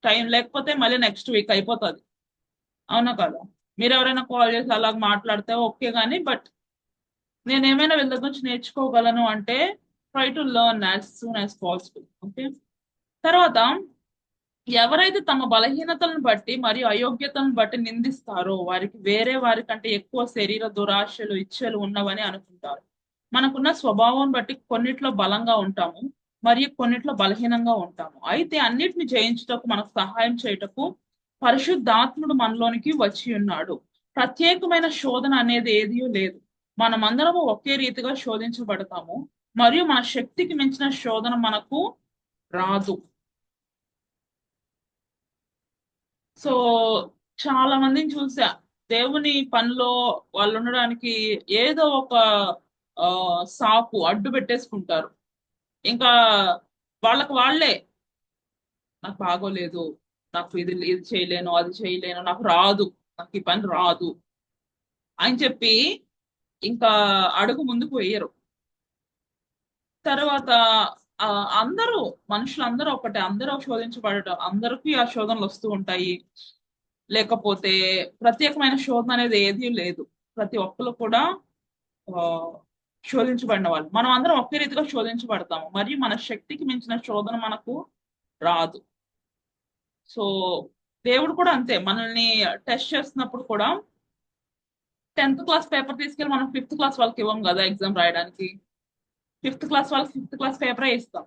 టైం లేకపోతే మళ్ళీ నెక్స్ట్ వీక్ అయిపోతుంది. అవునా కదా? మీరు ఎవరైనా కాల్ చేసి అలాగ మాట్లాడితే ఓకే కానీ, బట్ నేను ఏమైనా వీళ్ళ దగ్గర నుంచి నేర్చుకోగలను అంటే try to learn as soon as possible. Okay. తర్వాత ఎవరైతే తమ బలహీనతలను బట్టి మరియు అయోగ్యతలను బట్టి నిందిస్తారో వారికి వేరే వారి కంటే ఎక్కువ శరీర దురాశలు ఇచ్చలు ఉన్నవని అనుకుంటారు. మనకున్న స్వభావం బట్టి కొన్నిట్లో బలంగా ఉంటాము మరియు కొన్నిట్లో బలహీనంగా ఉంటాము. అయితే అన్నిటిని జయించుటకు మనకు సహాయం చేయుటకు పరిశుద్ధాత్ముడు మనలోనికి వచ్చి ఉన్నాడు. ప్రత్యేకమైన శోధన అనేది ఏదీ లేదు. మనమందరము ఒకే రీతిగా శోధించబడతాము మరియు మన శక్తికి మించిన శోధన మనకు రాదు. సో చాలా మందిని చూసా, దేవుని పనిలో వాళ్ళు ఉండడానికి ఏదో ఒక సాకు అడ్డు పెట్టేసుకుంటారు. ఇంకా వాళ్ళకి వాళ్ళే నాకు బాగోలేదు, నాకు ఇది చేయలేను, అది చేయలేను, నాకు రాదు, నాకు ఈ పని రాదు అని చెప్పి ఇంకా అడుగు ముందుకు వేయరు. తర్వాత ఆ, అందరూ మనుషులందరూ ఒకటే, అందరూ శోధించబడటం, అందరికీ ఆ శోధనలు వస్తూ ఉంటాయి. లేకపోతే ప్రత్యేకమైన శోధన అనేది ఏదీ లేదు. ప్రతి ఒక్కరు కూడా ఆ, శోధించబడిన వాళ్ళు. మనం అందరం ఒకే రీతిగా శోధించబడతాము మరియు మన శక్తికి మించిన శోధన మనకు రాదు. సో దేవుడు కూడా అంతే, మనల్ని టెస్ట్ చేస్తున్నప్పుడు కూడా 10th క్లాస్ పేపర్ తీసుకెళ్ళి మనం 5th క్లాస్ వాళ్ళకి ఇవ్వం కదా ఎగ్జామ్ రాయడానికి. 5th క్లాస్ వాళ్ళకి 5th క్లాస్ పేపరే ఇస్తాం.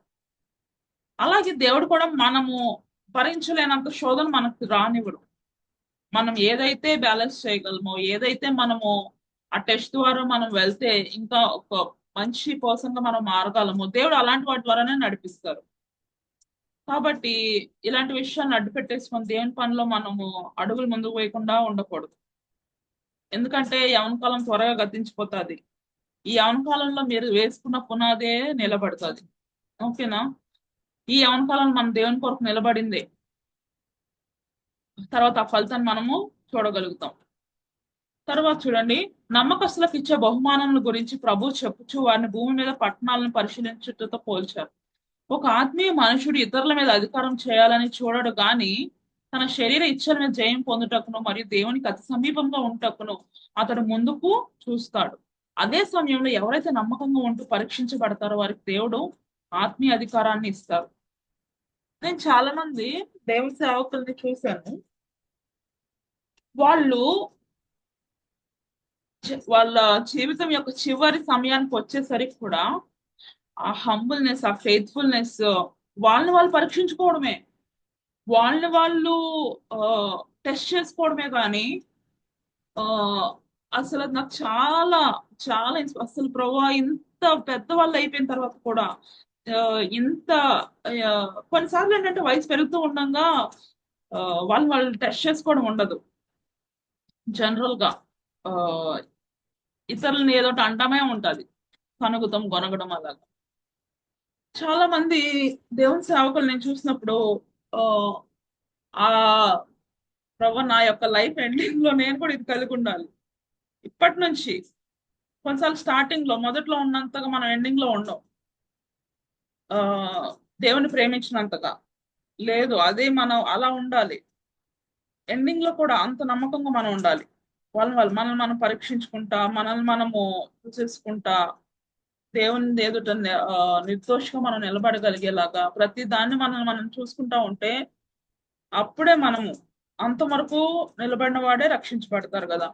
అలాగే దేవుడు కూడా మనము భరించలేనంత శోధన మనకు రానివ్వడు. మనం ఏదైతే బ్యాలెన్స్ చేయగలమో, ఏదైతే మనము ఆ టెస్ట్ ద్వారా మనం వెళ్తే ఇంకా ఒక మంచి పర్సన్ గా మనం మారగలమో, దేవుడు అలాంటి వాటి ద్వారానే నడిపిస్తారు. కాబట్టి ఇలాంటి విషయాలను అడ్డు పెట్టేసుకొని దేవుని పనిలో మనము అడుగులు ముందుకు వేయకుండా ఉండకూడదు. ఎందుకంటే యవన కాలం త్వరగా గతించిపోతుంది. ఈ యవన కాలంలో మీరు వేసుకున్న పునాదే నిలబడుతుంది. ఓకేనా? ఈ యవన కాలంలో మనం దేవుని కొరకు నిలబడిందే, తర్వాత ఆ ఫలితాన్ని మనము చూడగలుగుతాం. తర్వాత చూడండి, నమ్మకస్తులకు ఇచ్చే బహుమానముల గురించి ప్రభు చెప్పుచు వారిని భూమి మీద పట్టణాలను పరిశీలించుటతో పోల్చారు. ఒక ఆత్మీయ మనుషుడు ఇతరుల మీద అధికారం చేయాలని చూడడు గాని తన శరీర ఇచ్చల మీద జయం పొందుటకును మరియు దేవునికి అతి సమీపంగా ఉంటకును అతడు ముందుకు చూస్తాడు. అదే సమయంలో ఎవరైతే నమ్మకంగా ఉంటూ పరీక్షించబడతారో వారికి దేవుడు ఆత్మీయ అధికారాన్ని ఇస్తారు. నేను చాలా మంది దేవుని సేవకుల్ని చూశాను, వాళ్ళు వాళ్ళ జీవితం యొక్క చివరి సమయానికి వచ్చేసరికి కూడా ఆ హంబుల్నెస్, ఆ ఫెయిత్ఫుల్నెస్, వాళ్ళని వాళ్ళు పరీక్షించుకోవడమే, వాళ్ళని వాళ్ళు టెస్ట్ చేసుకోవడమే కానీ అసలు అది నాకు చాలా చాలా అసలు ప్రభా ఇంత పెద్దవాళ్ళు అయిపోయిన తర్వాత కూడా ఆ, ఇంత కొన్నిసార్లు ఏంటంటే వయసు పెరుగుతూ ఉండగా వాళ్ళు వాళ్ళు టెస్ట్ చేసుకోవడం ఉండదు. జనరల్ గా ఆ, ఇతరులని ఏదో ఒకటి అంటమే ఉంటది, కనుగుతాం గొనగడం అలాగా. చాలా మంది దేవుని సేవకులు నేను చూసినప్పుడు ఆ ఆ ప్రభు నా యొక్క లైఫ్ ఎండింగ్ లో నేను కూడా ఇది కలిగి ఉండాలి. ఇప్పటి నుంచి కొన్నిసార్లు స్టార్టింగ్ లో మొదట్లో ఉన్నంతగా మనం ఎండింగ్ లో ఉండం. ఆ దేవుని ప్రేమించినంతగా లేదు, అదే మనం అలా ఉండాలి. ఎండింగ్ లో కూడా అంత నమ్మకంగా మనం ఉండాలి. మనల్ని మనం పరీక్షించుకుంటా, మనల్ని మనము చూసేసుకుంటా, దేవుని ఎదుట నిర్దోషిగా మనం నిలబడగలిగేలాగా ప్రతి దాన్ని మనల్ని మనం చూసుకుంటా ఉంటే అప్పుడే మనము అంతవరకు నిలబడిన వాడే రక్షించబడతారు కదా.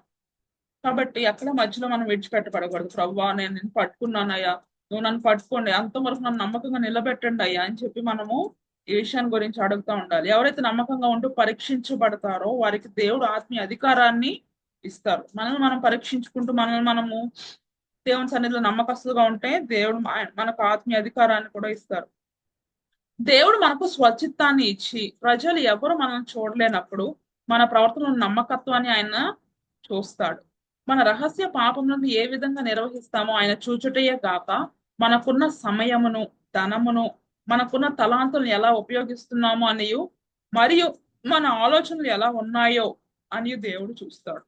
కాబట్టి అక్కడ మధ్యలో మనం విడిచిపెట్టబడకూడదు. ప్రవ్వా నేను నిన్ను పట్టుకున్నానయ్యా, నువ్వు నన్ను పట్టుకోండి, అంతవరకు నన్ను నమ్మకంగా నిలబెట్టండి అయ్యా అని చెప్పి మనము ఈ విషయాన్ని గురించి అడుగుతూ ఉండాలి. ఎవరైతే నమ్మకంగా ఉంటూ పరీక్షించబడతారో వారికి దేవుడు ఆత్మీయ అధికారాన్ని ఇస్తారు. మనల్ని మనం పరీక్షించుకుంటూ మనల్ని మనము దేవుని సన్నిధిలో నమ్మకస్తులుగా ఉంటే దేవుడు మనకు ఆత్మీయ అధికారాన్ని కూడా ఇస్తారు. దేవుడు మనకు స్వచిత్తాన్ని ఇచ్చి ప్రజలు ఎవరు మనం చూడలేనప్పుడు మన ప్రవర్తనలో నమ్మకత్వాన్ని ఆయన చూస్తాడు. మన రహస్య పాపములను ఏ విధంగా నిర్వహిస్తామో ఆయన చూచుటయే గాక మనకున్న సమయమును, ధనమును, మనకున్న తలాంతులను ఎలా ఉపయోగిస్తున్నామో అనియు, మరియు మన ఆలోచనలు ఎలా ఉన్నాయో అని దేవుడు చూస్తాడు.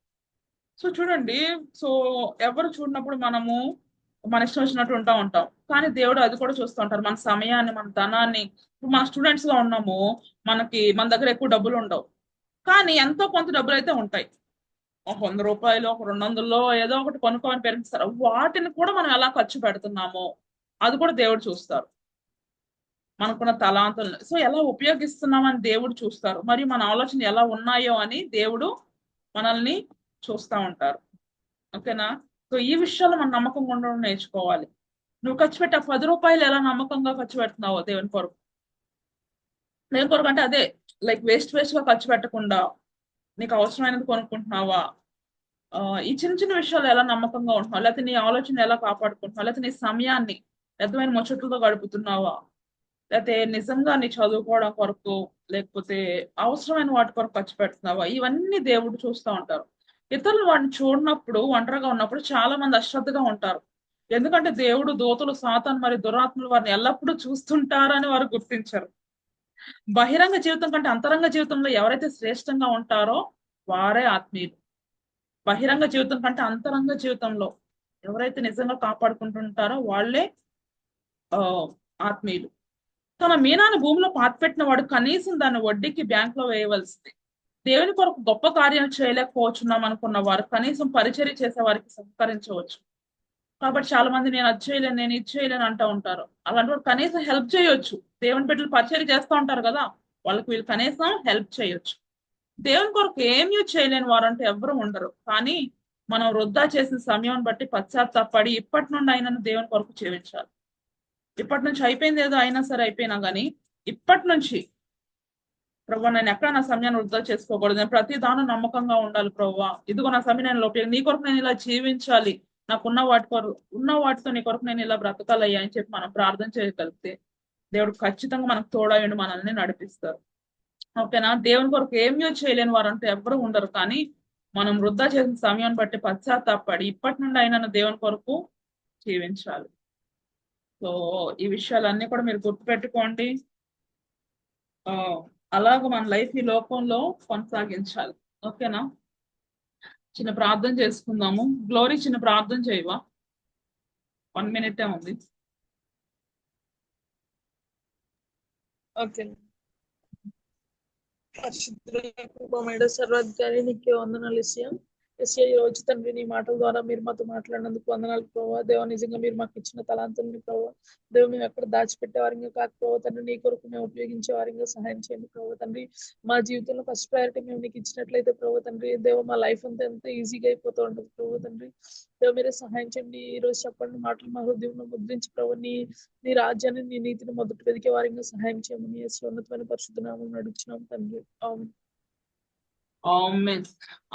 సో చూడండి, సో ఎవరు చూడనప్పుడు మనము మన ఇష్టం వచ్చినట్టు ఉంటాం. కానీ దేవుడు అది కూడా చూస్తూ ఉంటారు, మన సమయాన్ని, మన ధనాన్ని. ఇప్పుడు మన స్టూడెంట్స్ గా ఉన్నాము, మన దగ్గర ఎక్కువ డబ్బులు ఉండవు, కానీ ఎంతో కొంత డబ్బులు అయితే ఉంటాయి. ఒక 100 రూపాయలు, ఒక 200లో ఏదో ఒకటి కొనుక్కోమని పెరిగిస్తారు. వాటిని కూడా మనం ఎలా ఖర్చు పెడుతున్నామో అది కూడా దేవుడు చూస్తారు. మనకున్న తలాంతులు సో ఎలా ఉపయోగిస్తున్నామని దేవుడు చూస్తారు, మరియు మన ఆలోచన ఎలా ఉన్నాయో అని దేవుడు మనల్ని చూస్తూ ఉంటారు. ఓకేనా? సో ఈ విషయాల్లో మనం నమ్మకంగా ఉండడం నేర్చుకోవాలి. నువ్వు ఖర్చు పెట్టే 10 రూపాయలు ఎలా నమ్మకంగా ఖర్చు పెడుతున్నావో దేవుని కొరకు. దేవుని కొరకు అంటే అదే, లైక్ వేస్ట్ గా ఖర్చు పెట్టకుండా నీకు అవసరమైనది కొనుక్కుంటున్నావా? ఈ చిన్న చిన్న విషయాలు ఎలా నమ్మకంగా ఉంటున్నావు, లేకపోతే నీ ఆలోచన ఎలా కాపాడుకుంటున్నావు, లేకపోతే నీ సమయాన్ని వ్యర్థమైన ముచ్చట్లతో గడుపుతున్నావా, లేకపోతే నిజంగా నీ చదువుకోవడం కొరకు, లేకపోతే అవసరమైన వాటి కొరకు ఖర్చు పెడుతున్నావా? ఇవన్నీ దేవుడు చూస్తూ ఉంటారు. ఇతరులు వాడిని చూడనప్పుడు, ఒంటరిగా ఉన్నప్పుడు చాలా మంది అశ్రద్ధగా ఉంటారు. ఎందుకంటే దేవుడు దూతలు, సాతాను మరియు దురాత్మలు వారిని ఎల్లప్పుడూ చూస్తుంటారని వారు గుర్తించారు. బహిరంగ జీవితం కంటే అంతరంగ జీవితంలో ఎవరైతే శ్రేష్టంగా ఉంటారో వారే ఆత్మీయులు. బహిరంగ జీవితం కంటే అంతరంగ జీవితంలో ఎవరైతే నిజంగా కాపాడుకుంటుంటారో వాళ్ళే ఆత్మీయులు. తన మీనాన్ని భూమిలో పాతిపెట్టిన వాడు కనీసం దాన్ని వడ్డీకి బ్యాంక్ లో వేయవలసింది. దేవుని కొరకు గొప్ప కార్యాలు చేయలేకపోతున్నాం అనుకున్న వారు కనీసం పరిచర్య చేసే వారికి సహకరించవచ్చు. కాబట్టి చాలా మంది నేను అది చేయలేను, నేను ఇది చేయలేను అంటూ ఉంటారు. అలాంటి వారు కనీసం హెల్ప్ చేయొచ్చు. దేవుని బిడ్డలు పరిచర్య చేస్తూ ఉంటారు కదా, వాళ్ళకి వీళ్ళు కనీసం హెల్ప్ చేయొచ్చు. దేవుని కొరకు ఏమీ చేయలేని వారు అంటే ఎవరు ఉండరు. కానీ మనం వృధా చేసిన సమయం బట్టి పశ్చాత్తాపడి ఇప్పటి నుండి అయినా దేవుని కొరకు జీవించాలి. ఇప్పటి నుంచి అయిపోయింది ఏదో అయినా సరే అయిపోయినా కానీ ఇప్పటి నుంచి ప్రభు నేను ఎక్కడ నా సమయాన్ని వృధా చేసుకోకూడదు, నేను ప్రతి దానం నమ్మకంగా ఉండాలి. ప్రభు ఇదిగో నా సమయం నేను నీ కొరకు నేను ఇలా జీవించాలి, నాకున్న వాటితో నీ కొరకు నేను ఇలా బ్రతకాలయ్యా అని చెప్పి మనం ప్రార్థన చేయగలిగితే దేవుడు ఖచ్చితంగా మనకు తోడైండి మనల్ని నడిపిస్తారు. ఓకేనా? దేవుని కొరకు ఏమీ చేయలేని వారు అంటే ఎవరు ఉండరు. కానీ మనం వృధా చేసిన సమయాన్ని బట్టి పశ్చాత్తాపడి ఇప్పటి నుండి అయినా దేవుని కొరకు జీవించాలి. సో ఈ విషయాలన్నీ కూడా మీరు గుర్తుపెట్టుకోండి. అలాగ మన లైఫ్ ఈ లోకంలో కొనసాగించాలి. ఓకేనా? చిన్న ప్రార్థన చేసుకుందాము. గ్లోరీ చిన్న ప్రార్థన చేయవా? 1 minute ఉంది. ఓకే. పరిశుద్ధ సర్వాధికారి నీకే వందనాలు ఎస్సయ్యా. ఎస్సయ్యా, ఈ రోజు తండ్రి నీ మాటల ద్వారా మీరు మాతో మాట్లాడినందుకు వందనాలు ప్రభావ. దేవ నిజంగా మీరు మాకు ఇచ్చిన తలాంతుల్ని ప్రభావ దేవ మేము ఎక్కడ దాచిపెట్టే వారిగా కాదు ప్రభావ తండ్రి, నీ కొరకు మేము ఉపయోగించే వారిగా సహాయం చేయండి ప్రభావ తండ్రి. మా జీవితంలో ఫస్ట్ ప్రయారిటీ మేము నీకు ఇచ్చినట్లయితే ప్రభావ తండ్రి, దేవ మా లైఫ్ అంతా ఎంత ఈజీగా అయిపోతూ ఉంటుంది ప్రభావ తండ్రి. దేవ మీరే సహాయం చేయండి. ఈ రోజు చెప్పండి మాటలు మా హృదయంలో ముద్రించి ప్రభావ నీ రాజ్యాన్ని, నీ నీతిని మొదటి వెదికే వారిగా సహాయం చేయమని యేసు ఉన్నతమైన పరిశుద్ధ నామం నడుచున్నాం తండ్రి. ఆమేన్.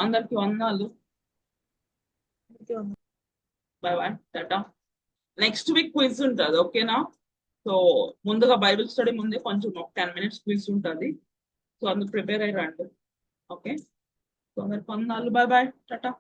అందరికి వందనాలు. By by, Tata. Next week quiz ఉంటుంది. ఓకేనా? సో ముందుగా బైబిల్ స్టడీ ముందే కొంచెం ఒక 10 minutes క్విజ్ ఉంటుంది. సో అందుకు ప్రిపేర్ అయ్యి రండి. ఓకే? సో అందరికి వందనాలు. By by, Tata.